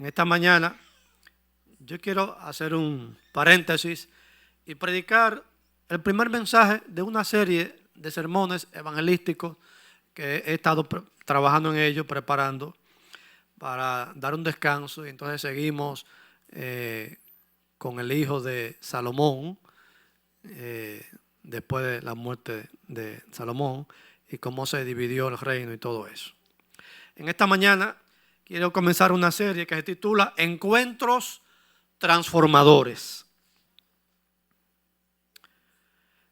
esta mañana yo quiero hacer un paréntesis y predicar el primer mensaje de una serie de sermones evangelísticos que he estado trabajando en ellos, preparando para dar un descanso. Y entonces seguimos con el hijo de Salomón, después de la muerte de Salomón, y cómo se dividió el reino y todo eso. En esta mañana quiero comenzar una serie que se titula Encuentros Transformadores.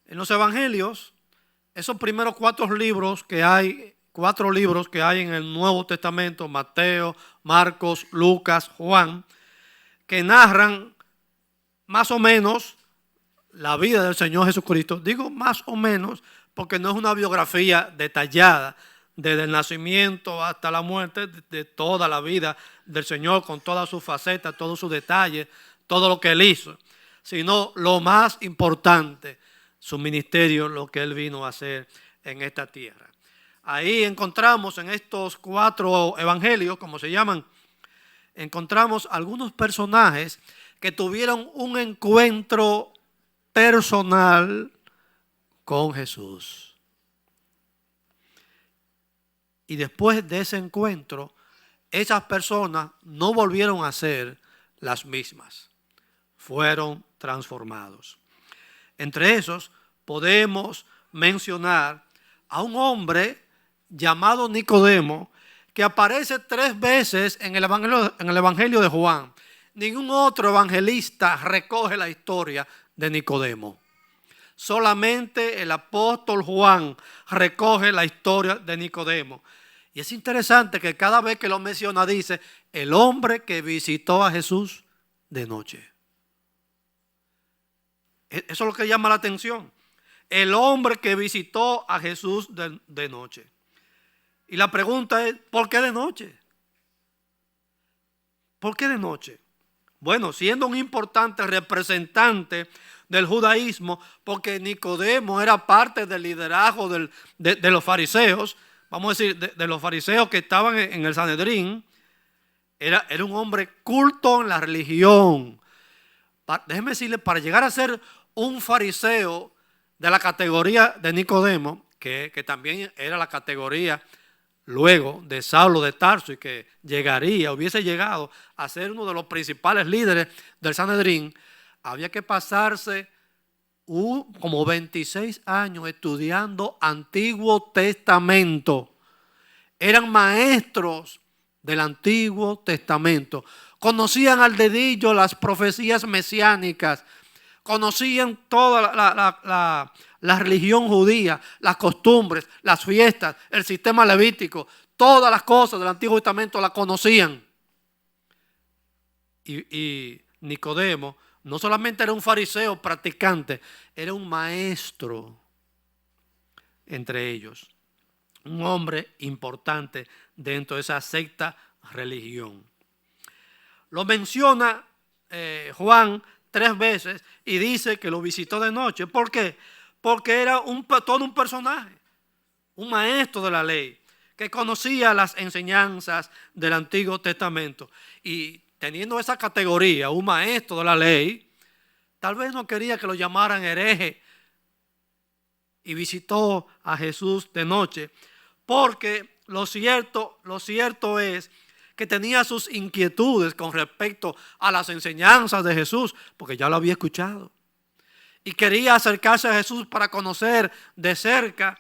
En los evangelios, esos primeros cuatro libros que hay en el Nuevo Testamento, Mateo, Marcos, Lucas, Juan, que narran más o menos la vida del Señor Jesucristo. Digo más o menos porque no es una biografía detallada desde el nacimiento hasta la muerte de toda la vida del Señor, con todas sus facetas, todos sus detalles, todo lo que Él hizo, sino lo más importante, su ministerio, lo que Él vino a hacer en esta tierra. Ahí encontramos en estos cuatro evangelios, como se llaman, encontramos algunos personajes que tuvieron un encuentro personal con Jesús. Y después de ese encuentro, esas personas no volvieron a ser las mismas. Fueron transformados. Entre esos podemos mencionar a un hombre llamado Nicodemo, que aparece 3 veces en el Evangelio de Juan. Ningún otro evangelista recoge la historia de Nicodemo. Solamente el apóstol Juan recoge la historia de Nicodemo. Y es interesante que cada vez que lo menciona dice, el hombre que visitó a Jesús de noche. Eso es lo que llama la atención. El hombre que visitó a Jesús de noche. Y la pregunta es, ¿por qué de noche? ¿Por qué de noche? Bueno, siendo un importante representante del judaísmo, porque Nicodemo era parte del liderazgo de los fariseos, vamos a decir, de los fariseos que estaban en el Sanedrín, era un hombre culto en la religión. Déjeme decirle, para llegar a ser un fariseo de la categoría de Nicodemo, que también era la categoría luego de Saulo de Tarso, y que hubiese llegado a ser uno de los principales líderes del Sanedrín, había que pasarse como 26 años estudiando Antiguo Testamento. Eran maestros del Antiguo Testamento. Conocían al dedillo las profecías mesiánicas. Conocían toda la religión judía, las costumbres, las fiestas, el sistema levítico. Todas las cosas del Antiguo Testamento las conocían. Y Nicodemo no solamente era un fariseo practicante, era un maestro entre ellos. Un hombre importante dentro de esa secta religión. Lo menciona Juan 3 veces y dice que lo visitó de noche. ¿Por qué? Porque era todo un personaje, un maestro de la ley, que conocía las enseñanzas del Antiguo Testamento. Y teniendo esa categoría, un maestro de la ley, tal vez no quería que lo llamaran hereje. Y visitó a Jesús de noche, porque lo cierto es que tenía sus inquietudes con respecto a las enseñanzas de Jesús, porque ya lo había escuchado. Y quería acercarse a Jesús para conocer de cerca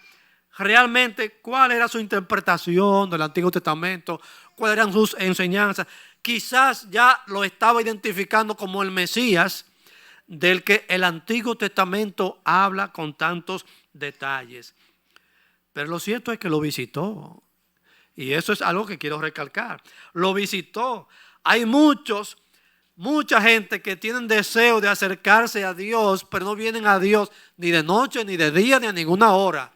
realmente cuál era su interpretación del Antiguo Testamento, cuáles eran sus enseñanzas. Quizás ya lo estaba identificando como el Mesías, del que el Antiguo Testamento habla con tantos detalles. Pero lo cierto es que lo visitó. Y eso es algo que quiero recalcar. Lo visitó. Hay mucha gente que tienen deseo de acercarse a Dios, pero no vienen a Dios ni de noche, ni de día, ni a ninguna hora.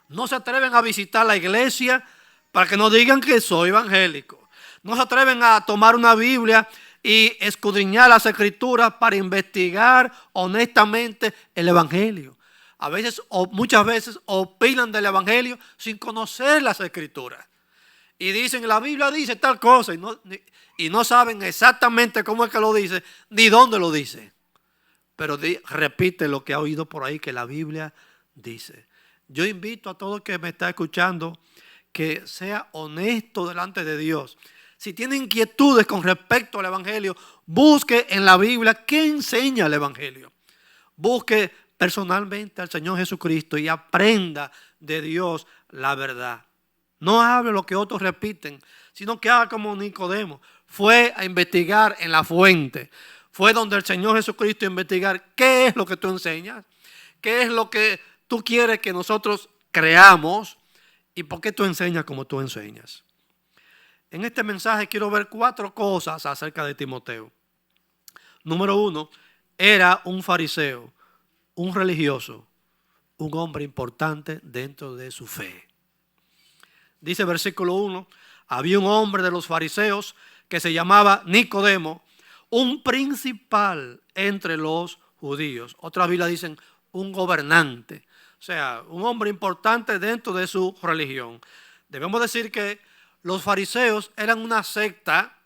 No se atreven a visitar la iglesia para que no digan que soy evangélico. No se atreven a tomar una Biblia y escudriñar las Escrituras para investigar honestamente el evangelio. A veces o muchas veces opinan del evangelio sin conocer las Escrituras. y dicen, la Biblia dice tal cosa, y no saben exactamente cómo es que lo dice, ni dónde lo dice. Pero repite lo que ha oído por ahí que la Biblia dice. Yo invito a todo el que me está escuchando que sea honesto delante de Dios. Si tiene inquietudes con respecto al Evangelio, busque en la Biblia qué enseña el Evangelio. Busque personalmente al Señor Jesucristo y aprenda de Dios la verdad. No hable lo que otros repiten, sino que haga como Nicodemo. Fue a investigar en la fuente. Fue donde el Señor Jesucristo a investigar qué es lo que tú enseñas, qué es lo que tú quieres que nosotros creamos y por qué tú enseñas como tú enseñas. En este mensaje quiero ver 4 cosas acerca de Timoteo. Número 1, era un fariseo, un religioso, un hombre importante dentro de su fe. Dice versículo 1, había un hombre de los fariseos que se llamaba Nicodemo, un principal entre los judíos. Otras Biblias dicen un gobernante, o sea, un hombre importante dentro de su religión. Debemos decir que los fariseos eran una secta,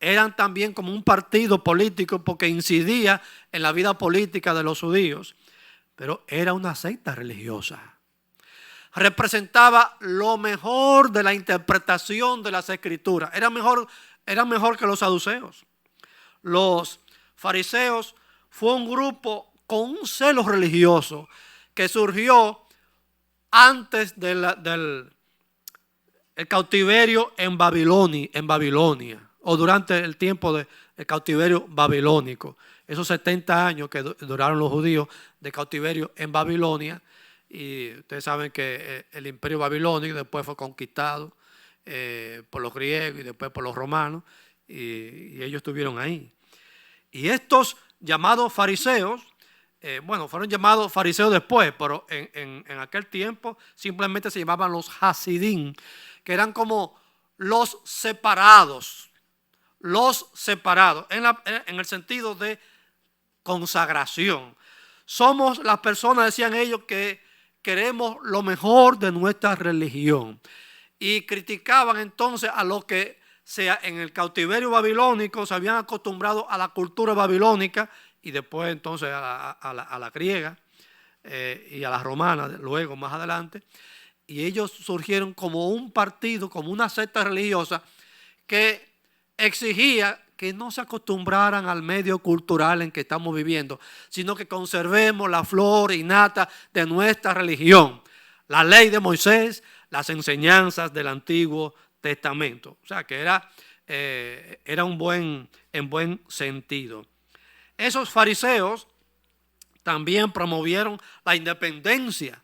eran también como un partido político porque incidía en la vida política de los judíos, pero era una secta religiosa. Representaba lo mejor de la interpretación de las escrituras. Era mejor que los saduceos. Los fariseos fue un grupo con un celo religioso que surgió antes del cautiverio en Babilonia, o durante el tiempo del cautiverio babilónico. Esos 70 años que duraron los judíos de cautiverio en Babilonia. Y ustedes saben que el imperio babilónico después fue conquistado por los griegos y después por los romanos, y ellos estuvieron ahí. Y estos llamados fariseos, fueron llamados fariseos después, pero en aquel tiempo simplemente se llamaban los Hasidim, que eran como los separados, en el sentido de consagración. Somos las personas, decían ellos, que queremos lo mejor de nuestra religión. Y criticaban entonces a los que en el cautiverio babilónico se habían acostumbrado a la cultura babilónica y después entonces a la griega y a la romana, luego más adelante. Y ellos surgieron como un partido, como una secta religiosa que exigía que no se acostumbraran al medio cultural en que estamos viviendo, sino que conservemos la flor innata de nuestra religión, la ley de Moisés, las enseñanzas del Antiguo Testamento. O sea que era en buen sentido. Esos fariseos también promovieron la independencia,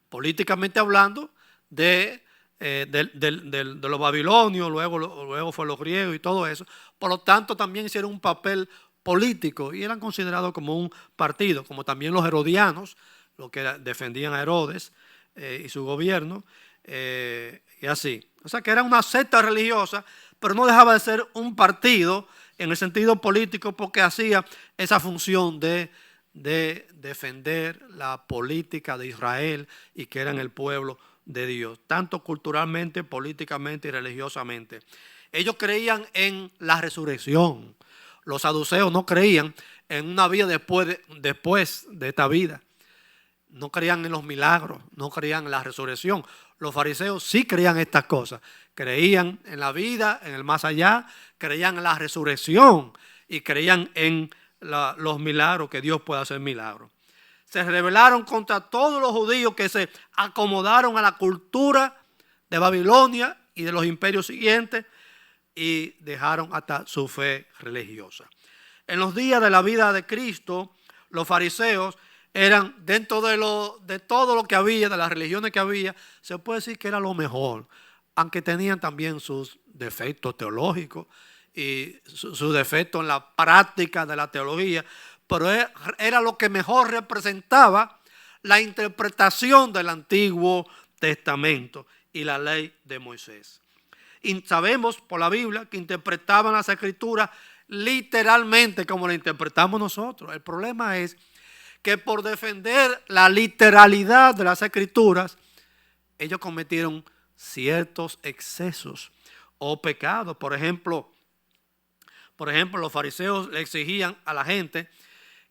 políticamente hablando, de los babilonios, luego fue los griegos y todo eso. Por lo tanto, también hicieron un papel político y eran considerados como un partido, como también los herodianos, los que defendían a Herodes y su gobierno, y así. O sea que era una secta religiosa, pero no dejaba de ser un partido en el sentido político porque hacía esa función de defender la política de Israel y que eran el pueblo de Dios, tanto culturalmente, políticamente y religiosamente. Ellos creían en la resurrección. Los saduceos no creían en una vida después de esta vida. No creían en los milagros, no creían en la resurrección. Los fariseos sí creían estas cosas. Creían en la vida, en el más allá, creían en la resurrección y creían en los milagros, que Dios puede hacer milagros. Se rebelaron contra todos los judíos que se acomodaron a la cultura de Babilonia y de los imperios siguientes y dejaron hasta su fe religiosa. En los días de la vida de Cristo, los fariseos eran, dentro de todo lo que había, de las religiones que había, se puede decir que era lo mejor, aunque tenían también sus defectos teológicos y sus defectos en la práctica de la teología, pero era lo que mejor representaba la interpretación del Antiguo Testamento y la ley de Moisés. Y sabemos por la Biblia que interpretaban las Escrituras literalmente como la interpretamos nosotros. El problema es que por defender la literalidad de las Escrituras, ellos cometieron ciertos excesos o pecados. Por ejemplo, los fariseos le exigían a la gente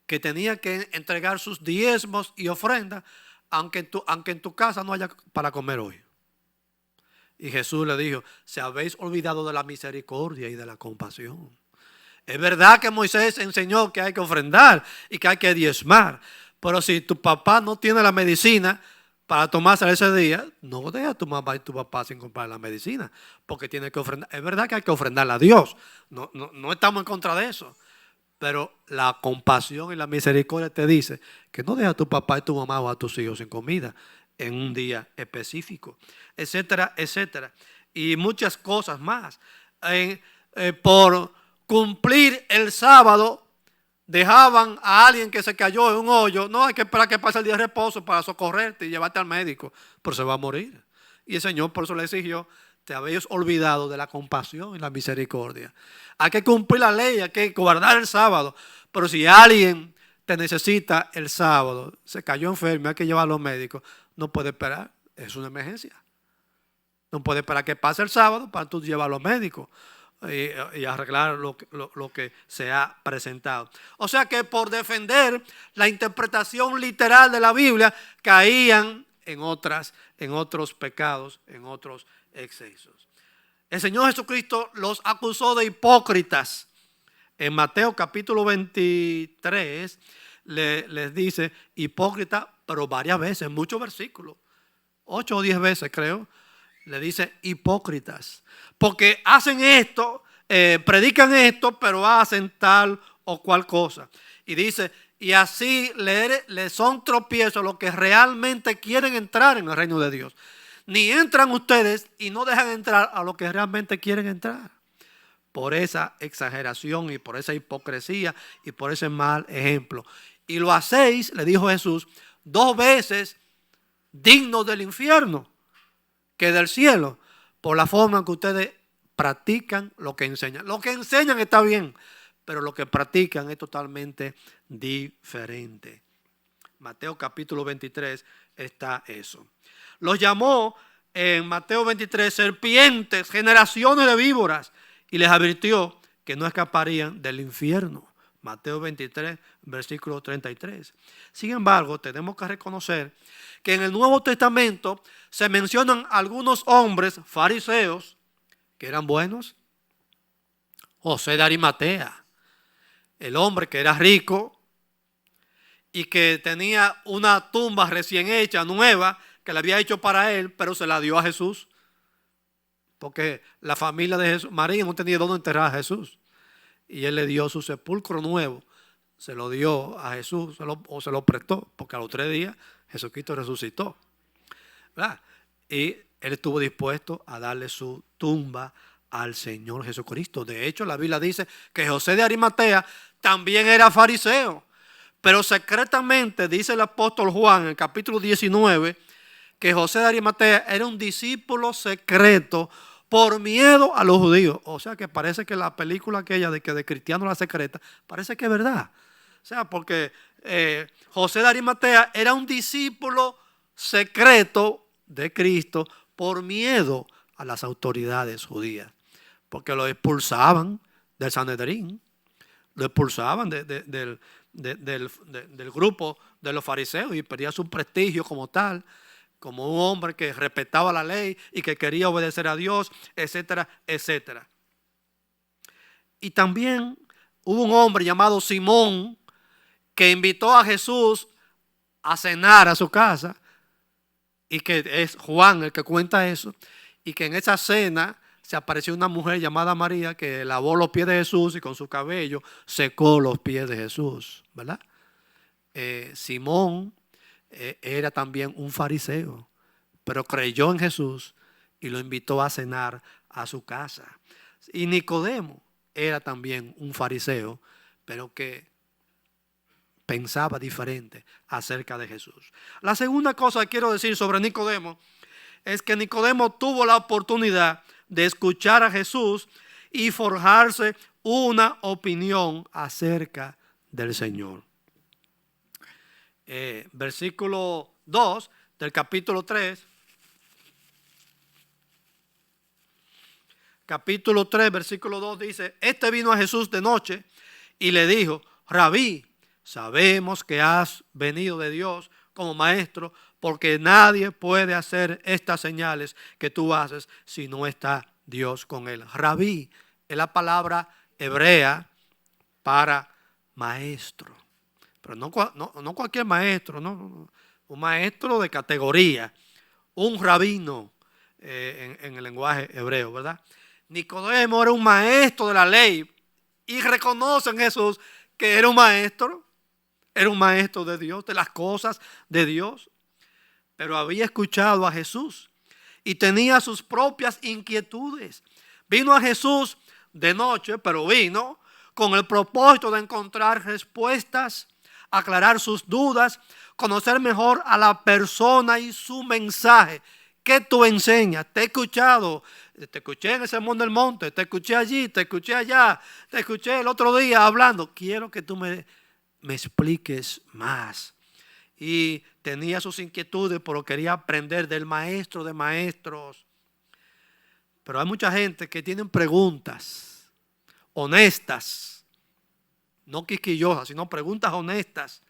que tenía que entregar sus diezmos y ofrendas, aunque en tu casa no haya para comer hoy. Y Jesús le dijo: se habéis olvidado de la misericordia y de la compasión. Es verdad que Moisés enseñó que hay que ofrendar y que hay que diezmar, pero si tu papá no tiene la medicina para tomarse ese día, no deja a tu mamá y tu papá sin comprar la medicina, porque tiene que ofrendar. Es verdad que hay que ofrendarle a Dios, no estamos en contra de eso, pero la compasión y la misericordia te dice que no deja a tu papá y tu mamá o a tus hijos sin comida en un día específico, etcétera, etcétera. Y muchas cosas más. Por cumplir el sábado, dejaban a alguien que se cayó en un hoyo. No, hay que esperar que pase el día de reposo para socorrerte y llevarte al médico, pero se va a morir. Y el Señor por eso le exigió: te habéis olvidado de la compasión y la misericordia. Hay que cumplir la ley, hay que guardar el sábado. Pero si alguien te necesita el sábado, se cayó enfermo, hay que llevarlo al médico, no puede esperar, es una emergencia. No puede esperar que pase el sábado para tú llevarlo al médico y arreglar lo que se ha presentado. O sea que por defender la interpretación literal de la Biblia, caían en otros pecados, en otros excesos. El Señor Jesucristo los acusó de hipócritas. En Mateo capítulo 23 les dice hipócrita, pero varias veces, en muchos versículos, 8 o 10 veces creo, le dice hipócritas, porque hacen esto, predican esto, pero hacen tal o cual cosa. Y dice: y así le son tropiezos los que realmente quieren entrar en el reino de Dios. Ni entran ustedes y no dejan entrar a los que realmente quieren entrar. Por esa exageración y por esa hipocresía y por ese mal ejemplo. Y lo hacéis, le dijo Jesús, 2 veces dignos del infierno que del cielo, por la forma en que ustedes practican lo que enseñan. Lo que enseñan está bien, pero lo que practican es totalmente diferente. Mateo capítulo 23 está eso. Los llamó en Mateo 23 serpientes, generaciones de víboras, y les advirtió que no escaparían del infierno. Mateo 23, versículo 33. Sin embargo, tenemos que reconocer que en el Nuevo Testamento se mencionan algunos hombres fariseos que eran buenos. José de Arimatea, el hombre que era rico y que tenía una tumba recién hecha, nueva, que le había hecho para él, pero se la dio a Jesús. Porque la familia de Jesús, María, no tenía dónde enterrar a Jesús. Y él le dio su sepulcro nuevo, se lo dio a Jesús, o se lo prestó, porque a los 3 días Jesucristo resucitó, ¿verdad? Y él estuvo dispuesto a darle su tumba al Señor Jesucristo. De hecho, la Biblia dice que José de Arimatea también era fariseo, pero secretamente dice el apóstol Juan en el capítulo 19 que José de Arimatea era un discípulo secreto por miedo a los judíos. O sea que parece que la película aquella de Cristiano la Secreta, parece que es verdad. O sea, porque José de Arimatea era un discípulo secreto de Cristo por miedo a las autoridades judías. Porque lo expulsaban del Sanedrín, lo expulsaban del grupo de los fariseos y perdía su prestigio como tal, como un hombre que respetaba la ley y que quería obedecer a Dios, etcétera, etcétera. Y también hubo un hombre llamado Simón que invitó a Jesús a cenar a su casa, y que es Juan el que cuenta eso, y que en esa cena se apareció una mujer llamada María que lavó los pies de Jesús y con su cabello secó los pies de Jesús, ¿verdad? Simón era también un fariseo, pero creyó en Jesús y lo invitó a cenar a su casa. Y Nicodemo era también un fariseo, pero que pensaba diferente acerca de Jesús. La segunda cosa que quiero decir sobre Nicodemo es que Nicodemo tuvo la oportunidad de escuchar a Jesús y forjarse una opinión acerca del Señor. Versículo 2 del capítulo 3. capítulo 3, versículo 2 dice: este vino a Jesús de noche y le dijo: Rabí, sabemos que has venido de Dios como maestro, porque nadie puede hacer estas señales que tú haces si no está Dios con él. Rabí es la palabra hebrea para maestro, pero no cualquier maestro, no, un maestro de categoría, un rabino en el lenguaje hebreo, ¿verdad? Nicodemo era un maestro de la ley y reconoce en Jesús que era un maestro de Dios, de las cosas de Dios, pero había escuchado a Jesús y tenía sus propias inquietudes. Vino a Jesús de noche, pero vino con el propósito de encontrar respuestas, aclarar sus dudas, conocer mejor a la persona y su mensaje. ¿Qué tú enseñas? Te he escuchado, te escuché en el sermón del monte, te escuché allí, te escuché allá, te escuché el otro día hablando. Quiero que tú me expliques más. Y tenía sus inquietudes, pero quería aprender del maestro de maestros. Pero hay mucha gente que tiene preguntas honestas, no quisquillosas, sino preguntas honestas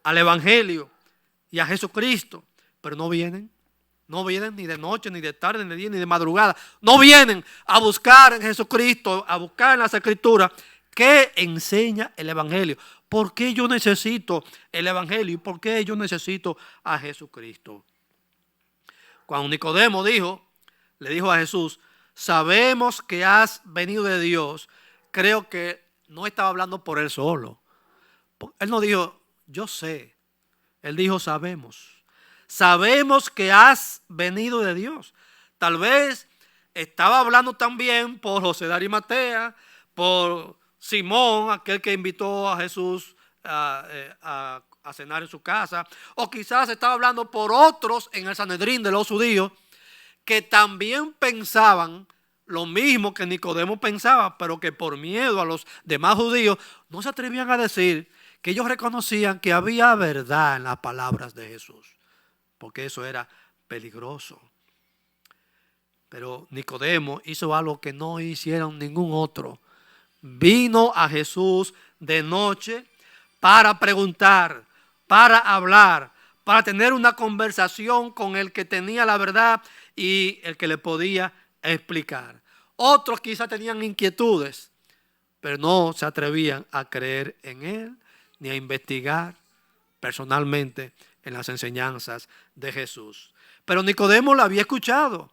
al Evangelio y a Jesucristo, pero no vienen ni de noche, ni de tarde, ni de día, ni de madrugada. No vienen a buscar en Jesucristo, a buscar en las Escrituras qué enseña el Evangelio. ¿Por qué yo necesito el Evangelio? ¿Y por qué yo necesito a Jesucristo? Cuando Nicodemo le dijo a Jesús: sabemos que has venido de Dios, creo que no estaba hablando por él solo. Él no dijo, yo sé. Él dijo, sabemos. Sabemos que has venido de Dios. Tal vez estaba hablando también por José de Arimatea, por Simón, aquel que invitó a Jesús a cenar en su casa. O quizás estaba hablando por otros en el Sanedrín de los judíos que también pensaban lo mismo que Nicodemo pensaba, pero que por miedo a los demás judíos no se atrevían a decir que ellos reconocían que había verdad en las palabras de Jesús, porque eso era peligroso. Pero Nicodemo hizo algo que no hicieron ningún otro. Vino a Jesús de noche para preguntar, para hablar, para tener una conversación con el que tenía la verdad y el que le podía explicar. Otros quizás tenían inquietudes, pero no se atrevían a creer en él ni a investigar personalmente en las enseñanzas de Jesús. Pero Nicodemo lo había escuchado,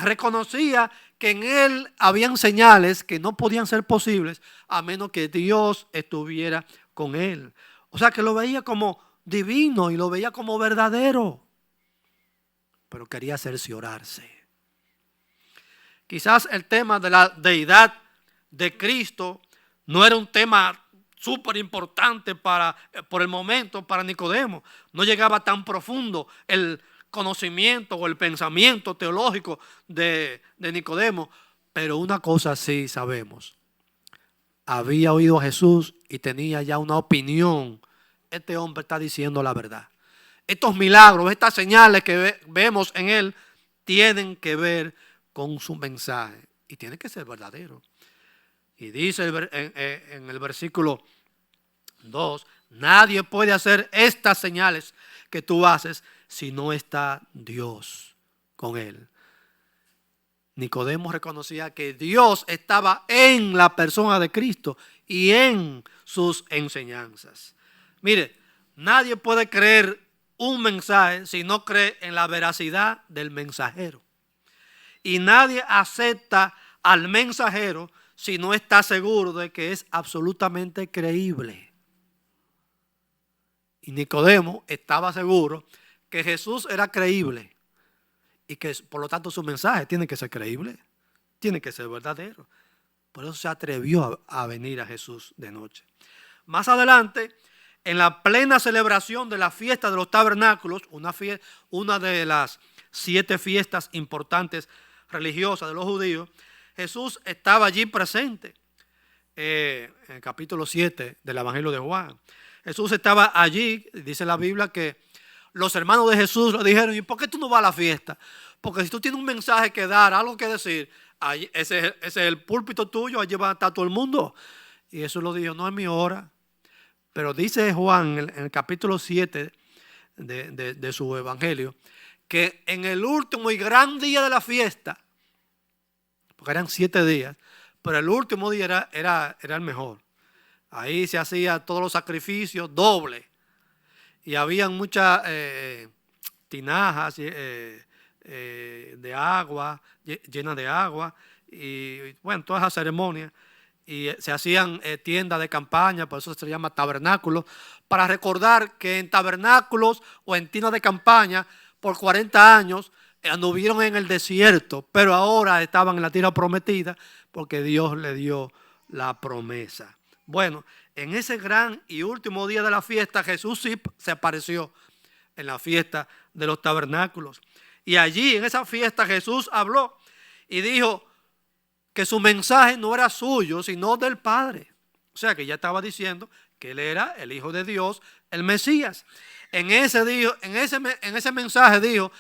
reconocía que en él habían señales que no podían ser posibles a menos que Dios estuviera con él. O sea que lo veía como divino y lo veía como verdadero, pero quería cerciorarse. Quizás el tema de la deidad de Cristo no era un tema súper importante por el momento para Nicodemo. No llegaba tan profundo el conocimiento o el pensamiento teológico de Nicodemo. Pero una cosa sí sabemos. Había oído a Jesús y tenía ya una opinión. Este hombre está diciendo la verdad. Estos milagros, estas señales que vemos en él tienen que ver con su mensaje y tiene que ser verdadero. Y dice en el versículo 2, nadie puede hacer estas señales que tú haces si no está Dios con él. Nicodemo reconocía que Dios estaba en la persona de Cristo y en sus enseñanzas. Mire, nadie puede creer un mensaje si no cree en la veracidad del mensajero. Y nadie acepta al mensajero si no está seguro de que es absolutamente creíble. Y Nicodemo estaba seguro que Jesús era creíble y que por lo tanto su mensaje tiene que ser creíble, tiene que ser verdadero. Por eso se atrevió a venir a Jesús de noche. Más adelante, en la plena celebración de la fiesta de los tabernáculos, una de las 7 fiestas importantes religiosas de los judíos, Jesús estaba allí presente. En el capítulo 7 del Evangelio de Juan, Jesús estaba allí. Dice la Biblia que los hermanos de Jesús le dijeron: ¿y por qué tú no vas a la fiesta? Porque si tú tienes un mensaje que dar, algo que decir, ese es el púlpito tuyo, allí va a estar todo el mundo. Y Jesús lo dijo, no es mi hora. Pero dice Juan en el capítulo 7 de su evangelio, que en el último y gran día de la fiesta, porque eran 7 días, pero el último día era el mejor. Ahí se hacían todos los sacrificios dobles. Y habían muchas tinajas de agua, llenas de agua. Y bueno, todas esas ceremonias. Y se hacían tiendas de campaña, por eso se llama tabernáculos, para recordar que en tabernáculos o en tiendas de campaña por 40 años anduvieron en el desierto, pero ahora estaban en la tierra prometida porque Dios le dio la promesa. Bueno, en ese gran y último día de la fiesta, Jesús sí se apareció en la fiesta de los tabernáculos. Y allí, en esa fiesta, Jesús habló y dijo que su mensaje no era suyo, sino del Padre. O sea, que ya estaba diciendo que Él era el Hijo de Dios, el Mesías. En ese mensaje dijo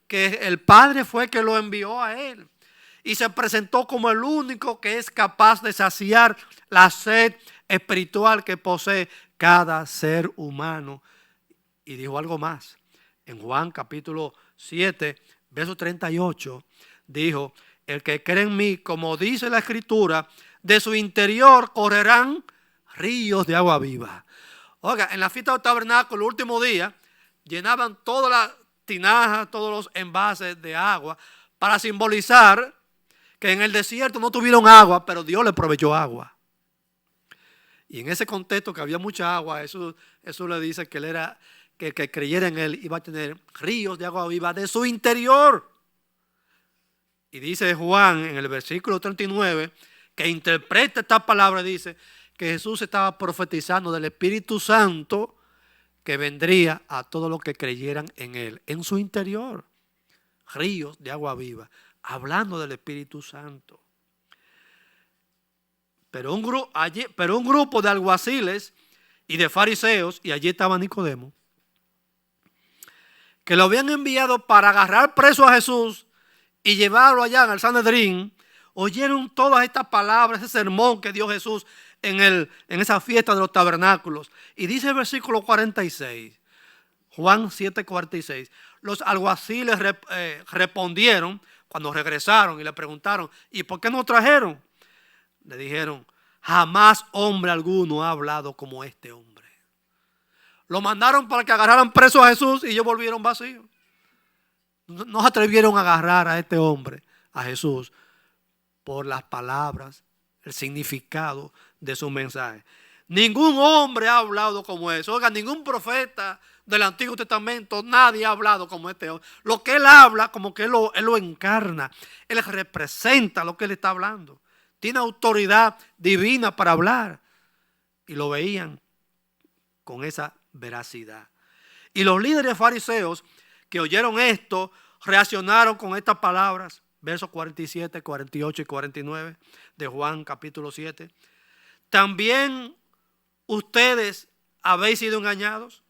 que el Padre fue que lo envió a Él. Y se presentó como el único que es capaz de saciar la sed espiritual que posee cada ser humano. Y dijo algo más. En Juan capítulo 7, verso 38, dijo: el que cree en mí, como dice la Escritura, de su interior correrán ríos de agua viva. Oiga, en la fiesta del tabernáculo, el último día, llenaban todas las tinajas, todos los envases de agua para simbolizar que en el desierto no tuvieron agua, pero Dios le proveyó agua. Y en ese contexto que había mucha agua, eso le dice que él era, que el que creyera en él iba a tener ríos de agua viva de su interior. Y dice Juan en el versículo 39, que interpreta esta palabra, dice que Jesús estaba profetizando del Espíritu Santo que vendría a todos los que creyeran en Él, en su interior. Ríos de agua viva, hablando del Espíritu Santo. Pero un grupo de alguaciles y de fariseos, y allí estaba Nicodemo, que lo habían enviado para agarrar preso a Jesús y llevarlo allá al Sanedrín, oyeron todas estas palabras, ese sermón que dio Jesús en esa fiesta de los tabernáculos. Y dice el versículo 46, Juan 7:46, los alguaciles respondieron cuando regresaron y le preguntaron: ¿y por qué no trajeron? Le dijeron: jamás hombre alguno ha hablado como este hombre. Lo mandaron para que agarraran preso a Jesús y ellos volvieron vacíos. No se atrevieron a agarrar a este hombre, a Jesús, por las palabras, el significado de su mensaje. Ningún hombre ha hablado como eso. Oiga, ningún profeta del Antiguo Testamento, nadie ha hablado como este hombre. Lo que él habla, como que él lo encarna. Él representa lo que él está hablando. Tiene autoridad divina para hablar. Y lo veían con esa veracidad. Y los líderes fariseos que oyeron esto, reaccionaron con estas palabras, versos 47, 48 y 49 de Juan capítulo 7. ¿También ustedes habéis sido engañados?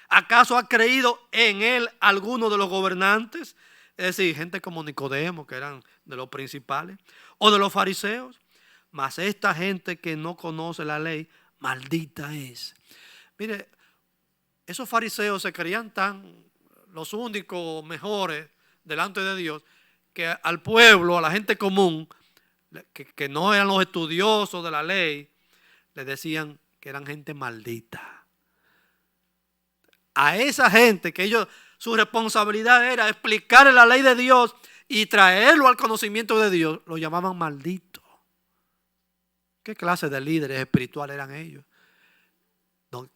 ¿Acaso ha creído en él alguno de los gobernantes? Es decir, gente como Nicodemo, que eran de los principales, o de los fariseos. Mas esta gente que no conoce la ley, maldita es. Mire, esos fariseos se creían los únicos mejores delante de Dios, que al pueblo, a la gente común, que no eran los estudiosos de la ley, le decían que eran gente maldita. A esa gente que ellos, su responsabilidad era explicarle la ley de Dios y traerlo al conocimiento de Dios, lo llamaban maldito. ¿Qué clase de líderes espirituales eran ellos?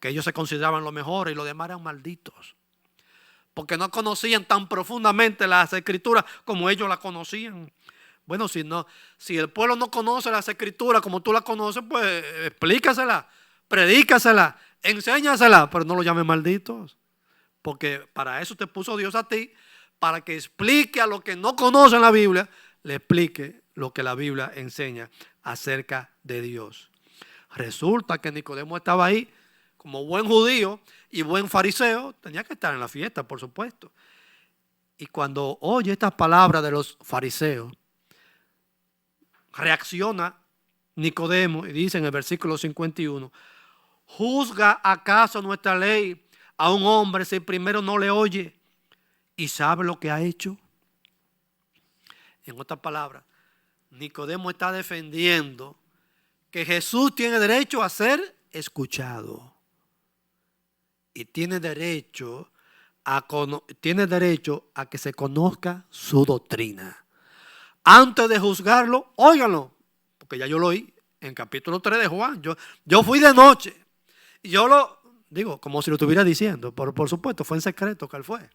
Que ellos se consideraban los mejores y los demás eran malditos. Porque no conocían tan profundamente las escrituras como ellos las conocían. Bueno, si el pueblo no conoce las escrituras como tú las conoces, pues explícasela, predícasela, enséñasela, pero no lo llames malditos. Porque para eso te puso Dios a ti, para que explique a los que no conocen la Biblia, le explique lo que la Biblia enseña acerca de Dios. Resulta que Nicodemo estaba ahí como buen judío y buen fariseo, tenía que estar en la fiesta, por supuesto. Y cuando oye estas palabras de los fariseos, reacciona Nicodemo y dice en el versículo 51, ¿juzga acaso nuestra ley a un hombre si primero no le oye y sabe lo que ha hecho? En otras palabras, Nicodemo está defendiendo que Jesús tiene derecho a ser escuchado y tiene derecho a que se conozca su doctrina. Antes de juzgarlo, óiganlo, porque ya yo lo oí en capítulo 3 de Juan. Yo fui de noche y yo lo digo como si lo estuviera diciendo, por supuesto fue en secreto que él fue.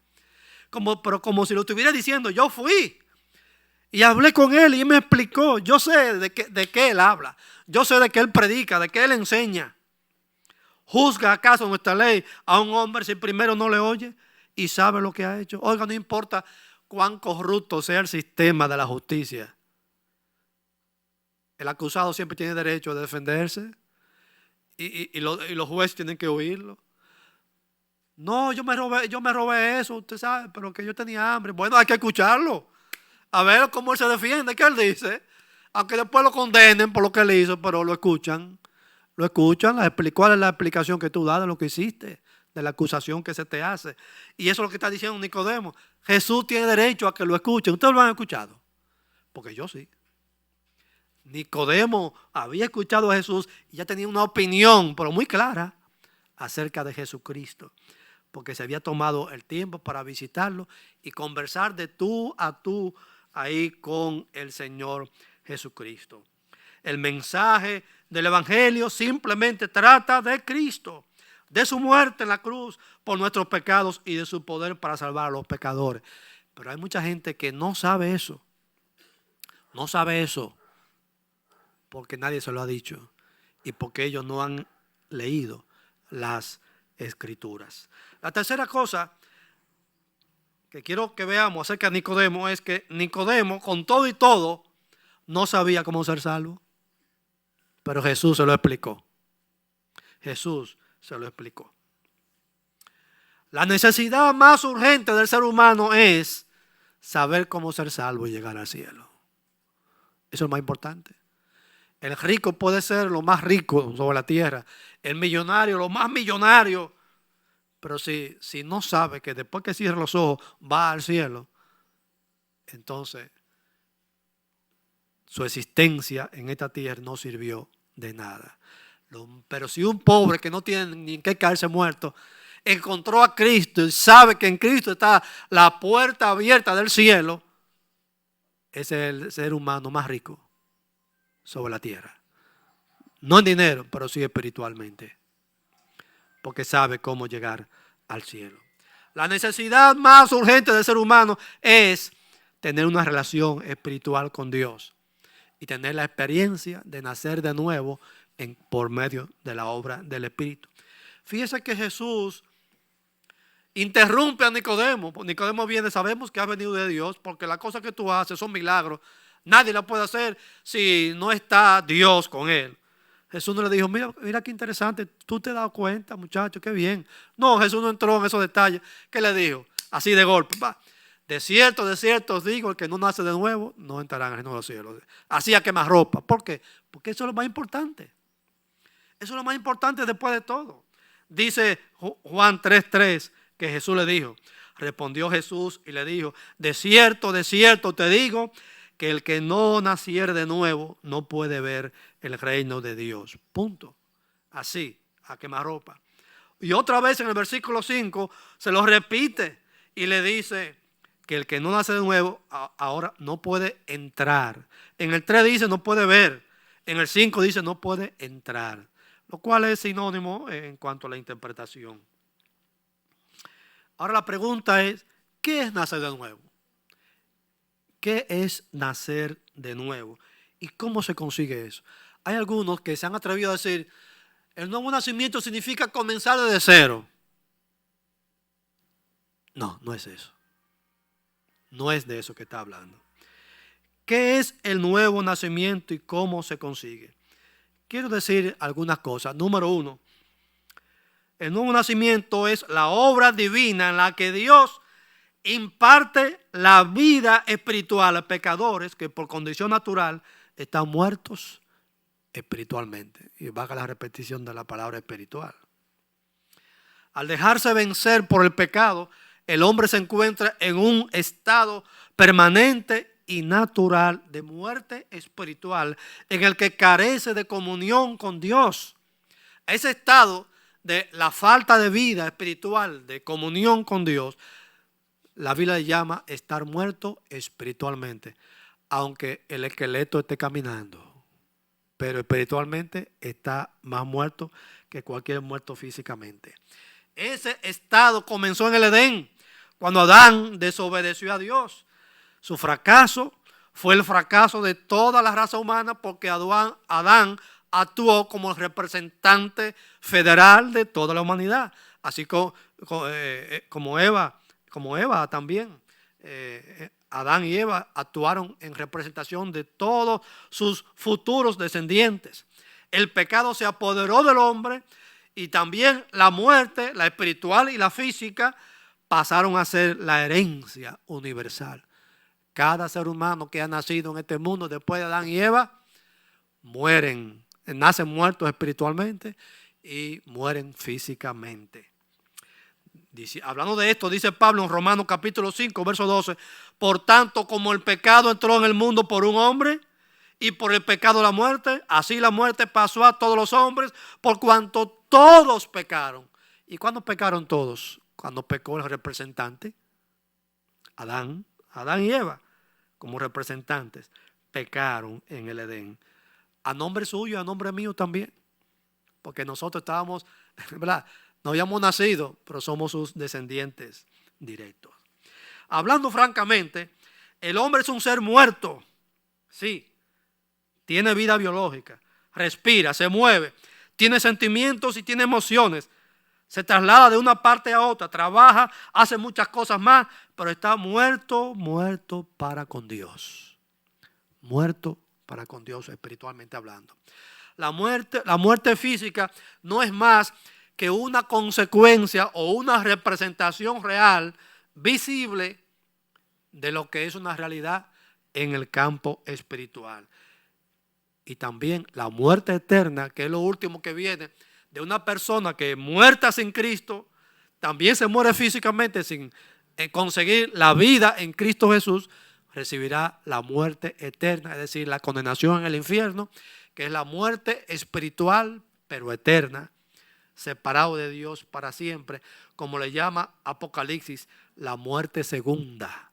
Pero como si lo estuviera diciendo, yo fui y hablé con él y me explicó. Yo sé de qué él habla, yo sé de qué él predica, de qué él enseña. ¿Juzga acaso nuestra ley a un hombre si primero no le oye y sabe lo que ha hecho? Oiga, no importa cuán corrupto sea el sistema de la justicia, el acusado siempre tiene derecho a defenderse y los jueces tienen que oírlo. No, yo me robé eso, usted sabe, pero que yo tenía hambre. Bueno, hay que escucharlo, a ver cómo él se defiende, qué él dice. Aunque después lo condenen por lo que él hizo, pero lo escuchan, cuál es la explicación que tú das de lo que hiciste, de la acusación que se te hace. Y eso es lo que está diciendo Nicodemo. Jesús tiene derecho a que lo escuchen. ¿Ustedes lo han escuchado? Porque yo sí. Nicodemo había escuchado a Jesús y ya tenía una opinión, pero muy clara, acerca de Jesucristo, porque se había tomado el tiempo para visitarlo y conversar de tú a tú ahí con el Señor Jesucristo. El mensaje del Evangelio simplemente trata de Cristo, de su muerte en la cruz por nuestros pecados y de su poder para salvar a los pecadores. Pero hay mucha gente que no sabe eso. No sabe eso porque nadie se lo ha dicho y porque ellos no han leído las Escrituras. La tercera cosa que quiero que veamos acerca de Nicodemo es que Nicodemo, con todo y todo, no sabía cómo ser salvo. Pero Jesús se lo explicó. Jesús se lo explicó. La necesidad más urgente del ser humano es saber cómo ser salvo y llegar al cielo. Eso es lo más importante. El rico puede ser lo más rico sobre la tierra, el millonario lo más millonario, pero si no sabe que después que cierra los ojos va al cielo, entonces su existencia en esta tierra no sirvió de nada. Pero si un pobre que no tiene ni en qué caerse muerto encontró a Cristo y sabe que en Cristo está la puerta abierta del cielo, ese es el ser humano más rico sobre la tierra. No en dinero, pero sí espiritualmente, porque sabe cómo llegar al cielo. La necesidad más urgente del ser humano es tener una relación espiritual con Dios y tener la experiencia de nacer de nuevo por medio de la obra del Espíritu. Fíjese que Jesús interrumpe a Nicodemo. Nicodemo viene, sabemos que ha venido de Dios, porque las cosas que tú haces son milagros. Nadie la puede hacer si no está Dios con él. Jesús no le dijo, mira qué interesante, tú te has dado cuenta, muchacho, qué bien. No, Jesús no entró en esos detalles. ¿Qué le dijo? Así de golpe. De cierto os digo, el que no nace de nuevo, no entrará en el reino de los cielos. Así a quemarropa. ¿Por qué? Porque eso es lo más importante. Eso es lo más importante después de todo. Dice Juan 3:3 que Jesús le dijo. Respondió Jesús y le dijo, de cierto te digo, que el que no naciere de nuevo no puede ver el reino de Dios. Punto. Así, a quemarropa. Y otra vez en el versículo 5 se lo repite y le dice que el que no nace de nuevo ahora no puede entrar. En el 3 dice no puede ver. En el 5 dice no puede entrar. Lo cual es sinónimo en cuanto a la interpretación. Ahora la pregunta es, ¿qué es nacer de nuevo? ¿Qué es nacer de nuevo? ¿Y cómo se consigue eso? Hay algunos que se han atrevido a decir, el nuevo nacimiento significa comenzar desde cero. No, no es eso. No es de eso que está hablando. ¿Qué es el nuevo nacimiento y cómo se consigue? Quiero decir algunas cosas. Número 1, el nuevo nacimiento es la obra divina en la que Dios imparte la vida espiritual a pecadores que por condición natural están muertos espiritualmente. Y valga la repetición de la palabra espiritual. Al dejarse vencer por el pecado, el hombre se encuentra en un estado permanente y natural de muerte espiritual en el que carece de comunión con Dios. Ese estado de la falta de vida espiritual, de comunión con Dios, la Biblia le llama estar muerto espiritualmente, aunque el esqueleto esté caminando, pero espiritualmente está más muerto que cualquier muerto físicamente. Ese estado comenzó en el Edén, cuando Adán desobedeció a Dios. Su fracaso fue el fracaso de toda la raza humana porque Adán actuó como el representante federal de toda la humanidad, así como Eva también. Adán y Eva actuaron en representación de todos sus futuros descendientes. El pecado se apoderó del hombre y también la muerte, la espiritual y la física, pasaron a ser la herencia universal. Cada ser humano que ha nacido en este mundo después de Adán y Eva, nacen muertos espiritualmente y mueren físicamente. Hablando de esto, dice Pablo en Romanos capítulo 5, verso 12, por tanto, como el pecado entró en el mundo por un hombre, y por el pecado la muerte, así la muerte pasó a todos los hombres, por cuanto todos pecaron. ¿Y cuándo pecaron todos? Cuando pecó el representante, Adán y Eva, como representantes, pecaron en el Edén. A nombre suyo, a nombre mío también. Porque nosotros estábamos, ¿verdad? No habíamos nacido, pero somos sus descendientes directos. Hablando francamente, el hombre es un ser muerto. Sí. Tiene vida biológica, respira, se mueve, tiene sentimientos y tiene emociones. Se traslada de una parte a otra, trabaja, hace muchas cosas más, pero está muerto para con Dios. Muerto para con Dios espiritualmente hablando. La muerte física no es más que una consecuencia o una representación real, visible, de lo que es una realidad en el campo espiritual. Y también la muerte eterna, que es lo último que viene de una persona que muerta sin Cristo, también se muere físicamente sin conseguir la vida en Cristo Jesús, recibirá la muerte eterna, es decir, la condenación en el infierno, que es la muerte espiritual pero eterna, separado de Dios para siempre, como le llama Apocalipsis, la muerte segunda.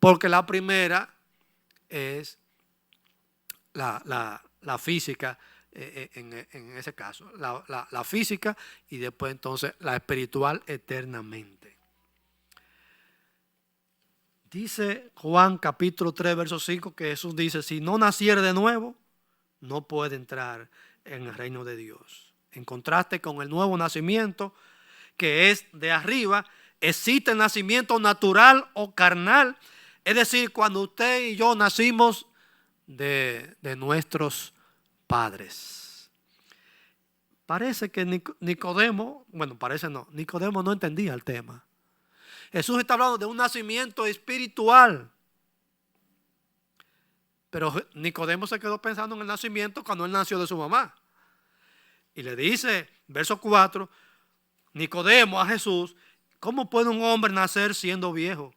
Porque la primera es la física, en ese caso, la física, y después entonces la espiritual eternamente. Dice Juan capítulo 3, verso 5, que Jesús dice, si no naciere de nuevo, no puede entrar en el reino de Dios. En contraste con el nuevo nacimiento, que es de arriba, existe el nacimiento natural o carnal, es decir, cuando usted y yo nacimos de nuestros padres. Parece que Nicodemo no entendía el tema. Jesús está hablando de un nacimiento espiritual. Pero Nicodemo se quedó pensando en el nacimiento cuando él nació de su mamá. Y le dice, verso 4, Nicodemo a Jesús, ¿cómo puede un hombre nacer siendo viejo?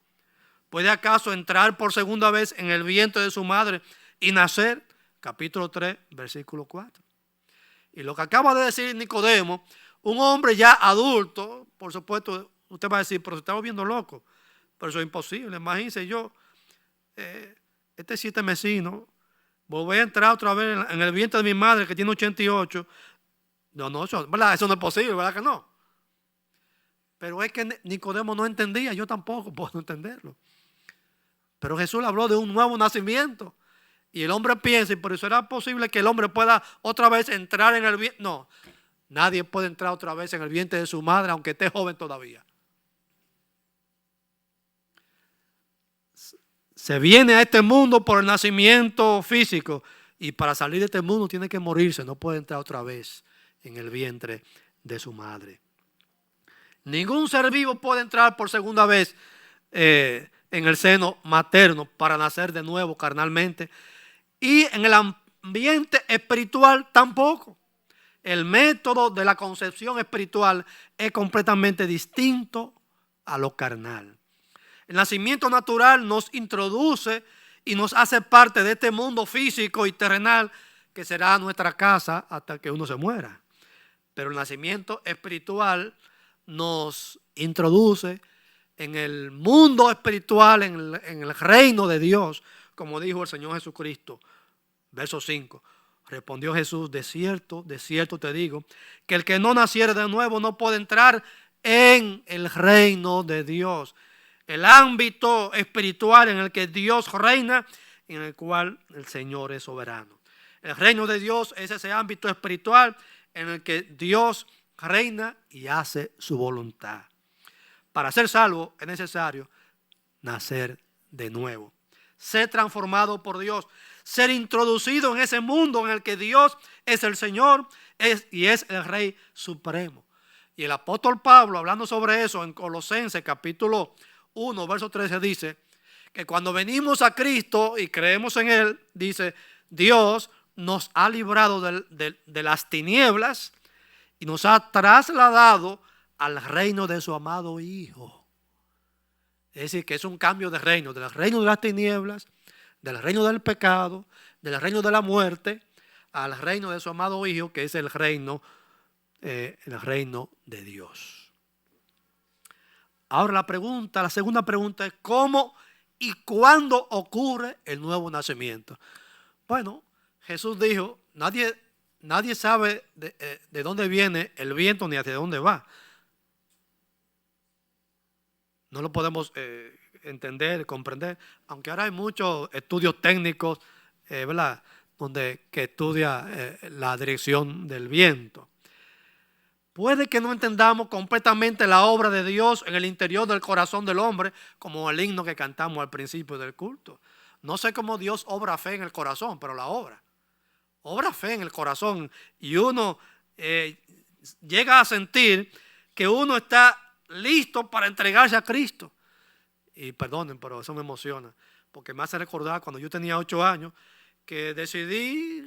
¿Puede acaso entrar por segunda vez en el vientre de su madre y nacer? Capítulo 3, versículo 4. Y lo que acaba de decir Nicodemo, un hombre ya adulto, por supuesto, usted va a decir, pero se está volviendo loco. Pero eso es imposible. Imagínense yo, este 7 mesino, volver a entrar otra vez en el vientre de mi madre que tiene 88. No, eso, ¿verdad? Eso no es posible, ¿verdad que no? Pero es que Nicodemo no entendía, yo tampoco puedo entenderlo. Pero Jesús le habló de un nuevo nacimiento. Y el hombre piensa, ¿pero será posible que el hombre pueda otra vez entrar en el vientre? No, nadie puede entrar otra vez en el vientre de su madre, aunque esté joven todavía. Se viene a este mundo por el nacimiento físico y para salir de este mundo tiene que morirse, no puede entrar otra vez en el vientre de su madre. Ningún ser vivo puede entrar por segunda vez en el seno materno para nacer de nuevo carnalmente Y en el ambiente espiritual tampoco. El método de la concepción espiritual es completamente distinto a lo carnal. El nacimiento natural nos introduce y nos hace parte de este mundo físico y terrenal que será nuestra casa hasta que uno se muera. Pero el nacimiento espiritual nos introduce en el mundo espiritual, en el reino de Dios, como dijo el Señor Jesucristo. Verso 5. Respondió Jesús: de cierto te digo, que el que no naciere de nuevo no puede entrar en el reino de Dios. El ámbito espiritual en el que Dios reina, en el cual el Señor es soberano. El reino de Dios es ese ámbito espiritual en el que Dios reina y hace su voluntad. Para ser salvo es necesario nacer de nuevo, ser transformado por Dios, ser introducido en ese mundo en el que Dios es el Señor y es el Rey Supremo. Y el apóstol Pablo, hablando sobre eso en Colosenses capítulo 1, verso 13, dice que cuando venimos a Cristo y creemos en Él, dice, Dios nos ha librado de las tinieblas y nos ha trasladado al reino de su amado Hijo. Es decir, que es un cambio de reino, del reino de las tinieblas, del reino del pecado, del reino de la muerte, al reino de su amado Hijo, que es el reino de Dios. Ahora la segunda pregunta es: ¿cómo y cuándo ocurre el nuevo nacimiento? Bueno, Jesús dijo: nadie sabe de dónde viene el viento ni hacia dónde va. No lo podemos entender, comprender, aunque ahora hay muchos estudios técnicos, ¿verdad?, que estudia la dirección del viento. Puede que no entendamos completamente la obra de Dios en el interior del corazón del hombre, como el himno que cantamos al principio del culto. No sé cómo Dios obra fe en el corazón, pero la obra fe en el corazón, y uno llega a sentir que uno está listo para entregarse a Cristo. Y perdonen, pero eso me emociona, porque me hace recordar cuando yo tenía 8 años que decidí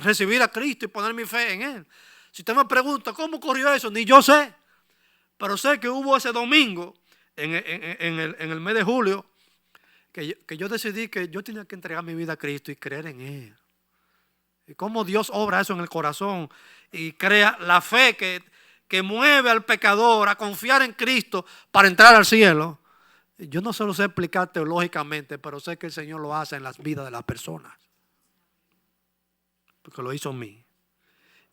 recibir a Cristo y poner mi fe en Él. Si usted me pregunta cómo ocurrió eso, ni yo sé, pero sé que hubo ese domingo en el mes de julio que yo decidí que yo tenía que entregar mi vida a Cristo y creer en Él. Y cómo Dios obra eso en el corazón y crea la fe que mueve al pecador a confiar en Cristo para entrar al cielo. Yo no se lo sé explicar teológicamente, pero sé que el Señor lo hace en las vidas de las personas, porque lo hizo en mí.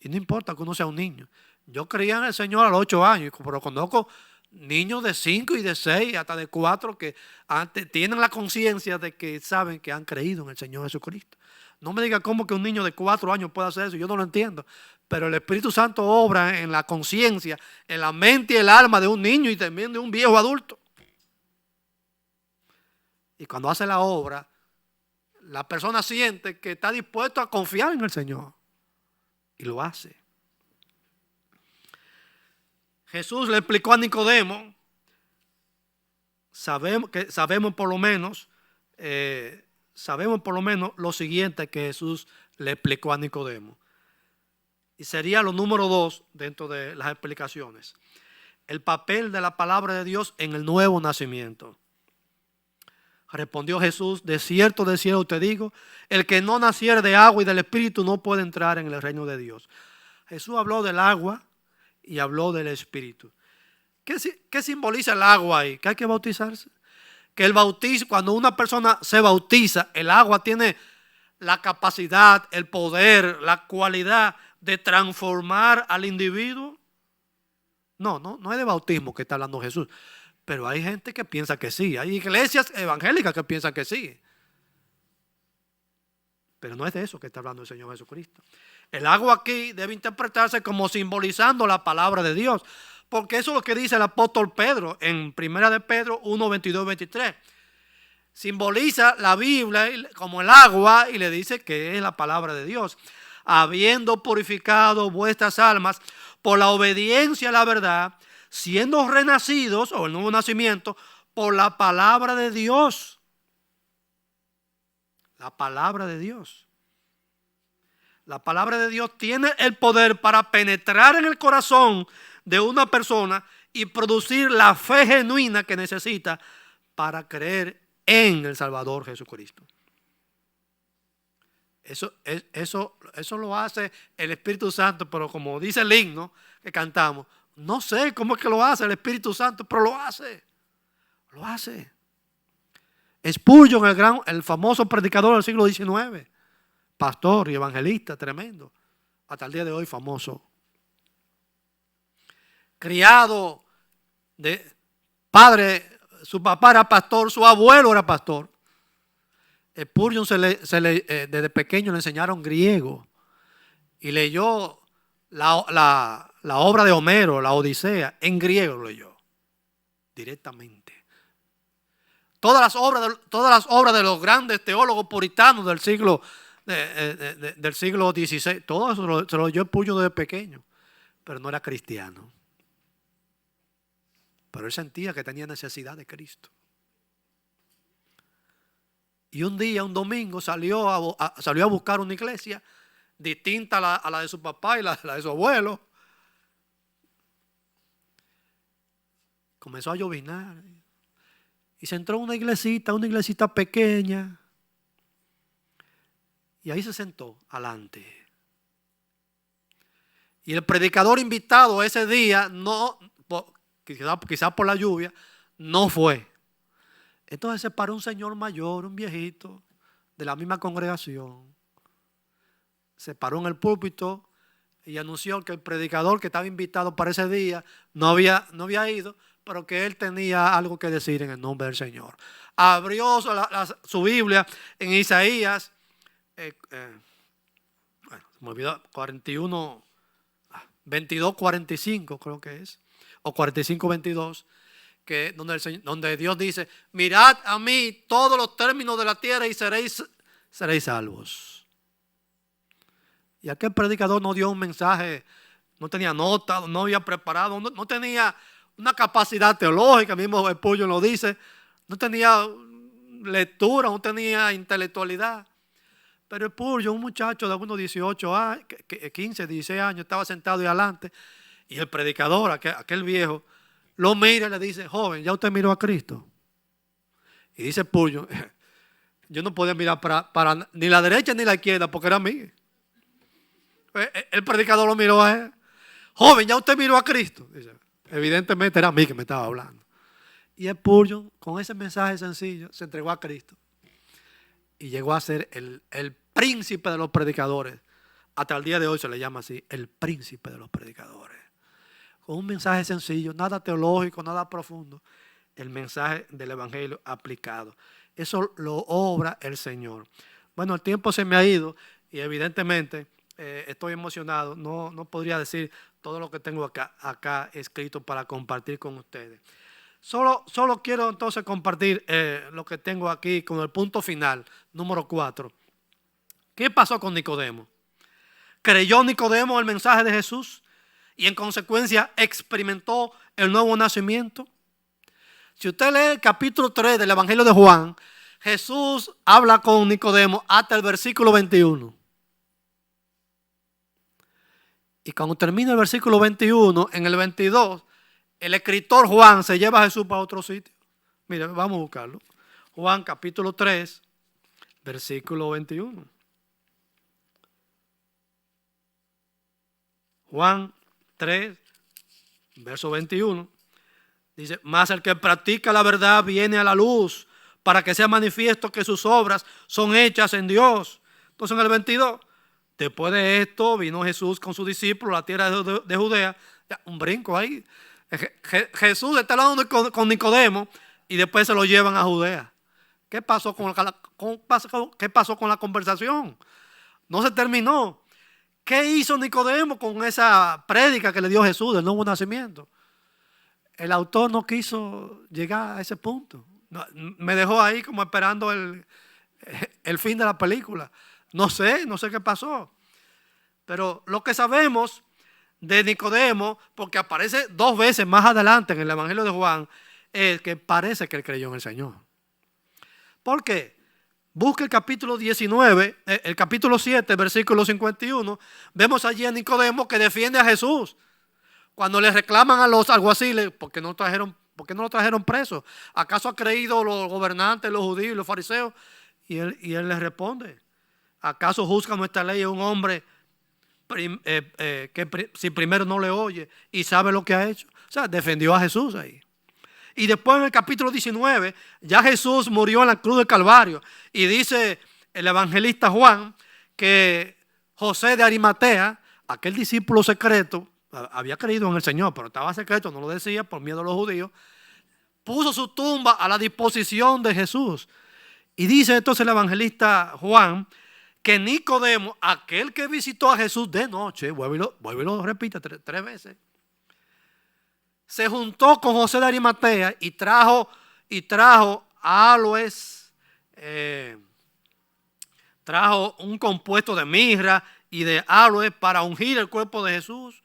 Y no importa que uno sea un niño. Yo creía en el Señor a los 8 años, pero conozco niños de 5 y de 6, hasta de 4, que tienen la conciencia de que saben que han creído en el Señor Jesucristo. No me diga cómo que un niño de 4 años puede hacer eso, yo no lo entiendo. Pero el Espíritu Santo obra en la conciencia, en la mente y el alma de un niño y también de un viejo adulto. Y cuando hace la obra, la persona siente que está dispuesto a confiar en el Señor. Y lo hace. Jesús le explicó a Nicodemo, sabemos por lo menos lo siguiente que Jesús le explicó a Nicodemo. Y sería lo número 2 dentro de las explicaciones: el papel de la palabra de Dios en el nuevo nacimiento. Respondió Jesús: de cierto te digo, el que no naciere de agua y del Espíritu no puede entrar en el reino de Dios. Jesús habló del agua y habló del Espíritu. ¿Qué simboliza el agua ahí? Que hay que bautizarse. Que el bautismo, cuando una persona se bautiza, el agua tiene la capacidad, el poder, la cualidad de transformar al individuo. No es de bautismo que está hablando Jesús. Pero hay gente que piensa que sí. Hay iglesias evangélicas que piensan que sí. Pero no es de eso que está hablando el Señor Jesucristo. El agua aquí debe interpretarse como simbolizando la palabra de Dios. Porque eso es lo que dice el apóstol Pedro en 1 de Pedro 1, 22, 23. Simboliza la Biblia como el agua y le dice que es la palabra de Dios. Habiendo purificado vuestras almas por la obediencia a la verdad, siendo renacidos, o el nuevo nacimiento, por la palabra de Dios. La palabra de Dios. La palabra de Dios tiene el poder para penetrar en el corazón de una persona y producir la fe genuina que necesita para creer en el Salvador Jesucristo. Eso lo hace el Espíritu Santo, pero como dice el himno que cantamos, no sé cómo es que lo hace el Espíritu Santo, pero lo hace. Lo hace. Spurgeon, el famoso predicador del siglo XIX, pastor y evangelista tremendo, hasta el día de hoy famoso. Criado de padre, su papá era pastor, su abuelo era pastor. Spurgeon desde pequeño le enseñaron griego y leyó la obra de Homero, la Odisea, en griego lo leyó directamente. Todas las obras de los grandes teólogos puritanos del siglo XVI, todo eso se lo leyó Spurgeon desde pequeño, pero no era cristiano. Pero él sentía que tenía necesidad de Cristo. Y un día, un domingo, salió a buscar una iglesia distinta a la de su papá y la de su abuelo. Comenzó a llovinar. Y se entró a una iglesita pequeña. Y ahí se sentó adelante. Y el predicador invitado ese día, quizás por la lluvia, no fue. Entonces se paró un señor mayor, un viejito, de la misma congregación. Se paró en el púlpito y anunció que el predicador que estaba invitado para ese día no había ido, pero que él tenía algo que decir en el nombre del Señor. Abrió su Biblia en Isaías, me olvidó, 22, 45 creo que es, o 45, 22. Donde Dios dice: mirad a mí todos los términos de la tierra y seréis salvos. Y aquel predicador no dio un mensaje, no tenía nota, no había preparado, no tenía una capacidad teológica, mismo Spurgeon lo dice, no tenía lectura, no tenía intelectualidad. Pero Spurgeon, un muchacho de unos 18 años, 15, 16 años, estaba sentado ahí adelante, y el predicador, aquel viejo, lo mira y le dice: joven, ¿ya usted miró a Cristo? Y dice Spurgeon: yo no podía mirar para ni la derecha ni la izquierda porque era mí. El predicador lo miró a él: joven, ¿ya usted miró a Cristo? Dice, evidentemente era a mí que me estaba hablando. Y Spurgeon, con ese mensaje sencillo, se entregó a Cristo y llegó a ser el príncipe de los predicadores. Hasta el día de hoy se le llama así, el príncipe de los predicadores. Con un mensaje sencillo, nada teológico, nada profundo. El mensaje del evangelio aplicado. Eso lo obra el Señor. Bueno, el tiempo se me ha ido y evidentemente estoy emocionado. No podría decir todo lo que tengo acá escrito para compartir con ustedes. Solo quiero entonces compartir lo que tengo aquí con el punto final, número 4. ¿Qué pasó con Nicodemo? ¿Creyó Nicodemo el mensaje de Jesús y en consecuencia experimentó el nuevo nacimiento? Si usted lee el capítulo 3 del Evangelio de Juan, Jesús habla con Nicodemo hasta el versículo 21. Y cuando termina el versículo 21, en el 22, el escritor Juan se lleva a Jesús para otro sitio. Mire, vamos a buscarlo. Juan capítulo 3, versículo 21. Juan 3, verso 21. Dice: mas el que practica la verdad viene a la luz, para que sea manifiesto que sus obras son hechas en Dios. Entonces en el 22, después de esto vino Jesús con sus discípulos a la tierra de Judea. Ya, un brinco ahí. Jesús está hablando con Nicodemo y después se lo llevan a Judea. ¿Qué pasó con la conversación? No se terminó. ¿Qué hizo Nicodemo con esa prédica que le dio Jesús del nuevo nacimiento? El autor no quiso llegar a ese punto. Me dejó ahí como esperando el fin de la película. No sé qué pasó. Pero lo que sabemos de Nicodemo, porque aparece 2 veces más adelante en el Evangelio de Juan, es que parece que él creyó en el Señor. ¿Por qué? Busca el capítulo 19, el capítulo 7, versículo 51. Vemos allí a Nicodemo que defiende a Jesús. Cuando le reclaman a los alguaciles, ¿por qué no lo trajeron preso? ¿Acaso ha creído los gobernantes, los judíos y los fariseos? Y él les responde, ¿acaso juzga nuestra ley a un hombre si primero no le oye y sabe lo que ha hecho? O sea, defendió a Jesús ahí. Y después en el capítulo 19, ya Jesús murió en la cruz del Calvario. Y dice el evangelista Juan que José de Arimatea, aquel discípulo secreto, había creído en el Señor, pero estaba secreto, no lo decía por miedo a los judíos, puso su tumba a la disposición de Jesús. Y dice entonces el evangelista Juan que Nicodemo, aquel que visitó a Jesús de noche, vuelve y lo repite tres veces, se juntó con José de Arimatea y trajo aloes, trajo un compuesto de mirra y de aloes para ungir el cuerpo de Jesús.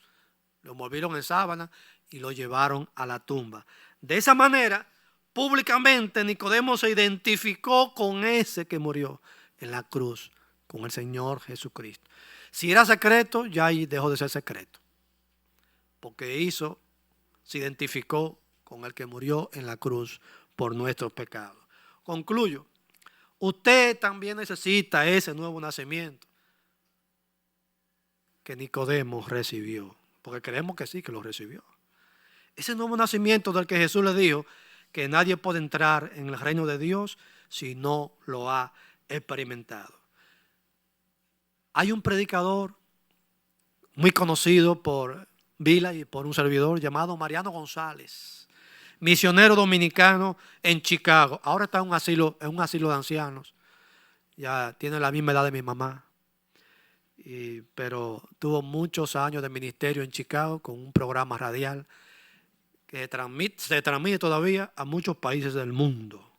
Lo envolvieron en sábana y lo llevaron a la tumba. De esa manera, públicamente Nicodemo se identificó con ese que murió en la cruz, con el Señor Jesucristo. Si era secreto, ya ahí dejó de ser secreto, porque se identificó con el que murió en la cruz por nuestros pecados. Concluyo, usted también necesita ese nuevo nacimiento que Nicodemo recibió, porque creemos que sí, que lo recibió. Ese nuevo nacimiento del que Jesús le dijo que nadie puede entrar en el reino de Dios si no lo ha experimentado. Hay un predicador muy conocido por Vila y por un servidor llamado Mariano González, misionero dominicano en Chicago. Ahora está en un asilo de ancianos. Ya tiene la misma edad de mi mamá. Pero tuvo muchos años de ministerio en Chicago con un programa radial que se transmite todavía a muchos países del mundo.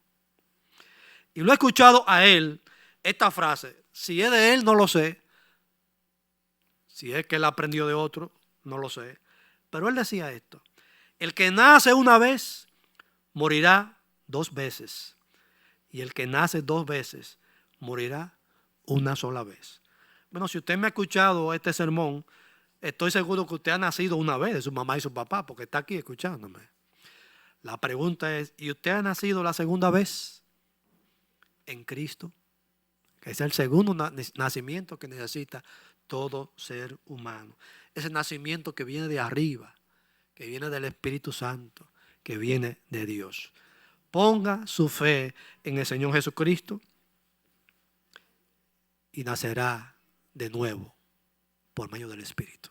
Y lo he escuchado a él, esta frase, si es de él no lo sé, si es que él aprendió de otro, no lo sé. Pero él decía esto, el que nace una vez, morirá 2 veces. Y el que nace 2 veces, morirá una sola vez. Bueno, si usted me ha escuchado este sermón, estoy seguro que usted ha nacido una vez de su mamá y su papá, porque está aquí escuchándome. La pregunta es, ¿y usted ha nacido la segunda vez? En Cristo, que es el segundo nacimiento que necesita todo ser humano. Ese nacimiento que viene de arriba, que viene del Espíritu Santo, que viene de Dios. Ponga su fe en el Señor Jesucristo y nacerá de nuevo por medio del Espíritu.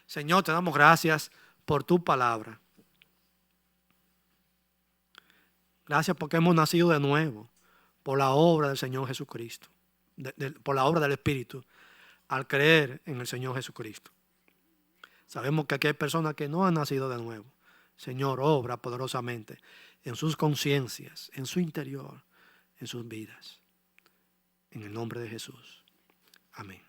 Señor, te damos gracias por tu palabra. Gracias porque hemos nacido de nuevo por la obra del Señor Jesucristo, por la obra del Espíritu, al creer en el Señor Jesucristo. Sabemos que aquí hay personas que no han nacido de nuevo. Señor, obra poderosamente en sus conciencias, en su interior, en sus vidas. En el nombre de Jesús. Amén.